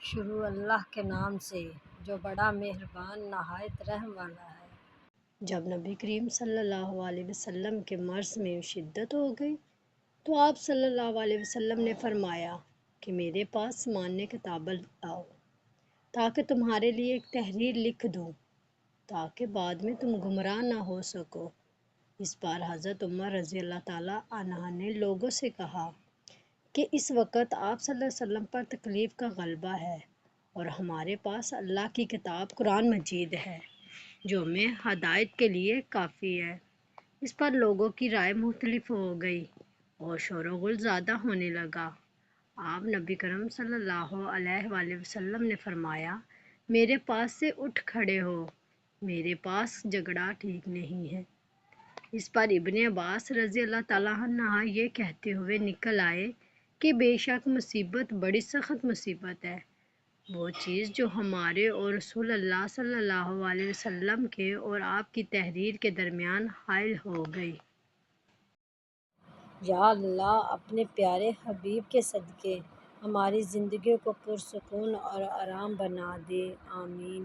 شروع اللہ کے نام سے جو بڑا مہربان نہایت رحم والا ہے۔ جب نبی کریم صلی اللہ علیہ وسلم کے مرض میں شدت ہو گئی تو آپ صلی اللہ علیہ وسلم نے فرمایا کہ میرے پاس ماننے کتاب لاؤ تاکہ تمہارے لیے ایک تحریر لکھ دوں تاکہ بعد میں تم گمراہ نہ ہو سکو۔ اس بار حضرت عمر رضی اللہ تعالیٰ عنہ نے لوگوں سے کہا کہ اس وقت آپ صلی اللہ علیہ وسلم پر تکلیف کا غلبہ ہے اور ہمارے پاس اللہ کی کتاب قرآن مجید ہے جو ہمیں ہدایت کے لیے کافی ہے۔ اس پر لوگوں کی رائے مختلف ہو گئی اور شور و غل زیادہ ہونے لگا۔ آپ نبی کرم صلی اللہ علیہ وآلہ وسلم نے فرمایا میرے پاس سے اٹھ کھڑے ہو، میرے پاس جھگڑا ٹھیک نہیں ہے۔ اس پر ابن عباس رضی اللہ تعالیٰ عنہ یہ کہتے ہوئے نکل آئے کہ بے شک مصیبت بڑی سخت مصیبت ہے، وہ چیز جو ہمارے اور رسول اللہ صلی اللہ علیہ وسلم کے اور آپ کی تحریر کے درمیان حائل ہو گئی۔ یا اللہ اپنے پیارے حبیب کے صدقے ہماری زندگیوں کو پرسکون اور آرام بنا دے، آمین۔